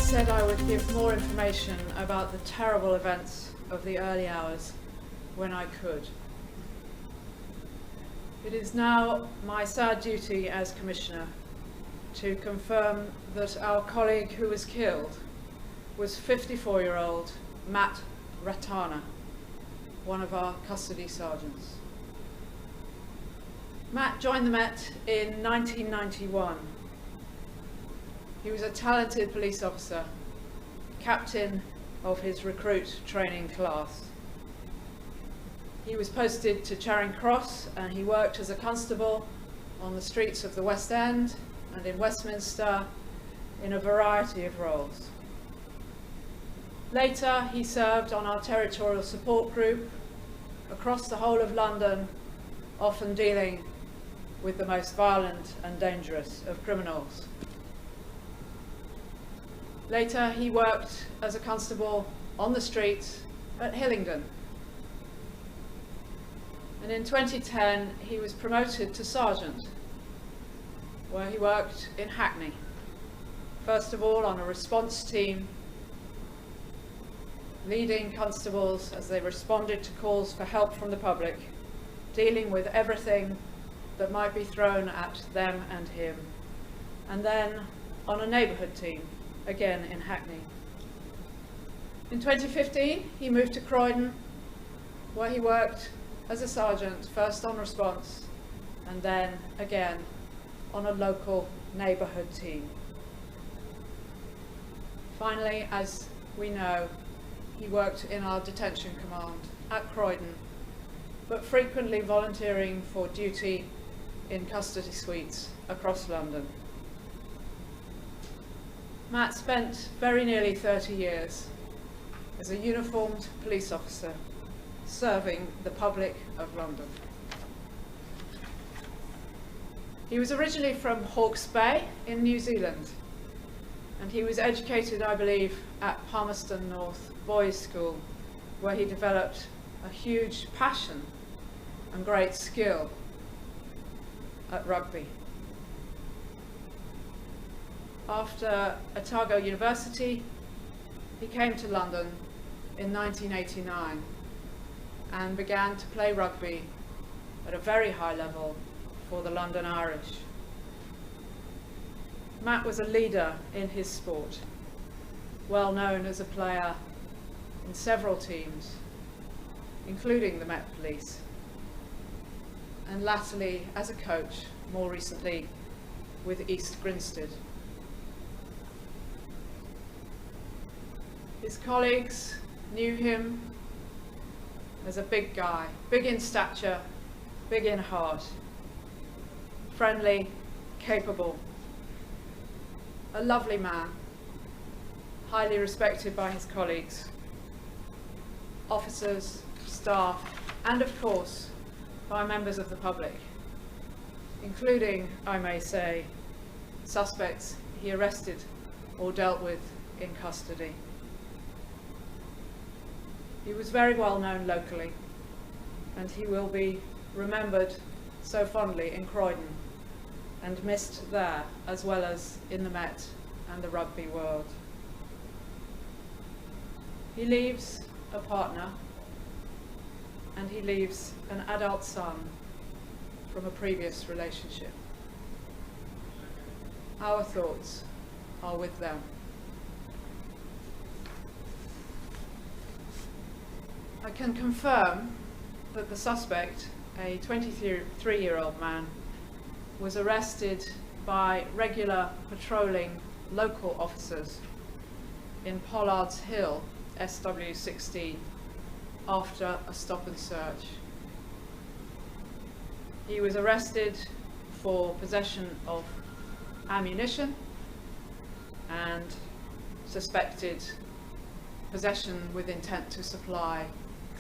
said I would give more information about the terrible events of the early hours when I could. It is now my sad duty as Commissioner to confirm that our colleague who was killed was 54-year-old Matt Ratana, one of our custody sergeants. Matt joined the Met in 1991. He was a talented police officer, captain of his recruit training class. He was posted to Charing Cross and he worked as a constable on the streets of the West End and in Westminster in a variety of roles. Later, he served on our territorial support group across the whole of London, often dealing with the most violent and dangerous of criminals. Later, he worked as a constable on the streets at Hillingdon. And in 2010, he was promoted to sergeant, where he worked in Hackney. First of all, on a response team, leading constables as they responded to calls for help from the public, dealing with everything that might be thrown at them and him. And then on a neighbourhood team, again in Hackney. In 2015, he moved to Croydon, where he worked as a sergeant, first on response, and then again on a local neighbourhood team. Finally, as we know, he worked in our detention command at Croydon, but frequently volunteering for duty in custody suites across London. Matt spent very nearly 30 years as a uniformed police officer serving the public of London. He was originally from Hawke's Bay in New Zealand, and he was educated, I believe, at Palmerston North Boys' School, where he developed a huge passion and great skill at rugby. After Otago University, he came to London in 1989 and began to play rugby at a very high level for the London Irish. Matt was a leader in his sport, well known as a player in several teams, including the Met Police, and latterly as a coach, more recently with East Grinstead. His colleagues knew him as a big guy, big in stature, big in heart, friendly, capable, a lovely man, highly respected by his colleagues, officers, staff, and of course, by members of the public, including, I may say, suspects he arrested or dealt with in custody. He was very well known locally, and he will be remembered so fondly in Croydon and missed there as well as in the Met and the rugby world. He leaves a partner, and he leaves an adult son from a previous relationship. Our thoughts are with them. I can confirm that the suspect, a 23-year-old man, was arrested by regular patrolling local officers in Pollard's Hill, SW16, after a stop and search. He was arrested for possession of ammunition and suspected possession with intent to supply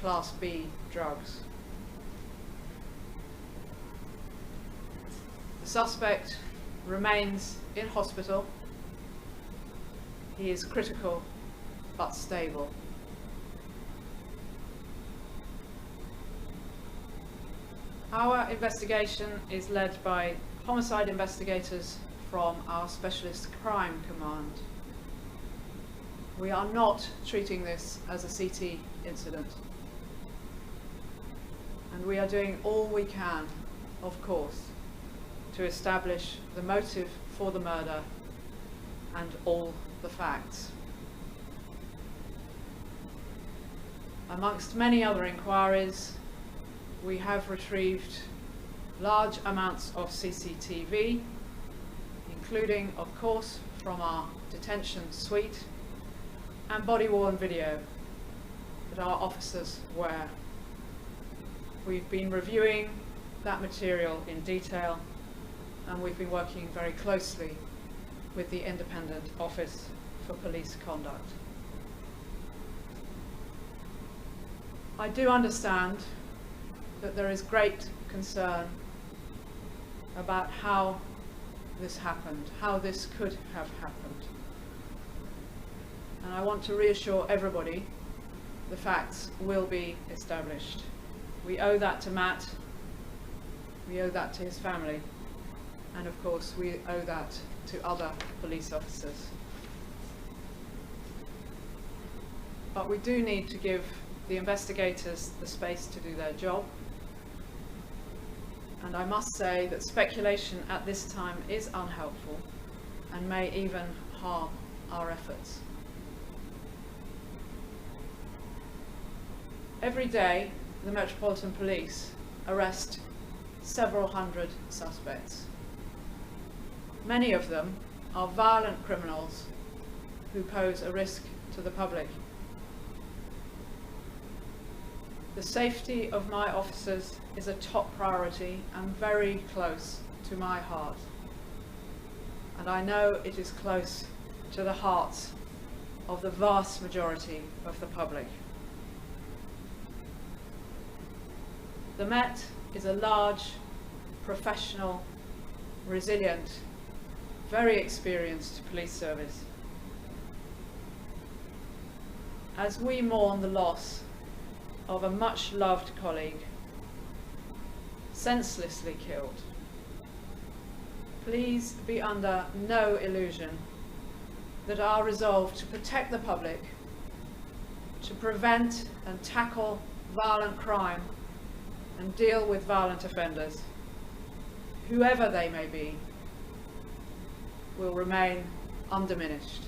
Class B drugs. The suspect remains in hospital. He is critical but stable. Our investigation is led by homicide investigators from our Specialist Crime Command. We are not treating this as a CT incident. And we are doing all we can, of course, to establish the motive for the murder and all the facts. Amongst many other inquiries, we have retrieved large amounts of CCTV, including, of course, from our detention suite, and body-worn video that our officers wear. We've been reviewing that material in detail, and we've been working very closely with the Independent Office for Police Conduct. I do understand that there is great concern about how this happened, how this could have happened. And I want to reassure everybody the facts will be established. We owe that to Matt, we owe that to his family, and of course we owe that to other police officers. But we do need to give the investigators the space to do their job. And I must say that speculation at this time is unhelpful and may even harm our efforts. Every day, the Metropolitan Police arrest several hundred suspects. Many of them are violent criminals who pose a risk to the public. The safety of my officers is a top priority and very close to my heart. And I know it is close to the hearts of the vast majority of the public. The Met is a large, professional, resilient, very experienced police service. As we mourn the loss of a much-loved colleague, senselessly killed, please be under no illusion that our resolve to protect the public, to prevent and tackle violent crime and deal with violent offenders, whoever they may be, will remain undiminished.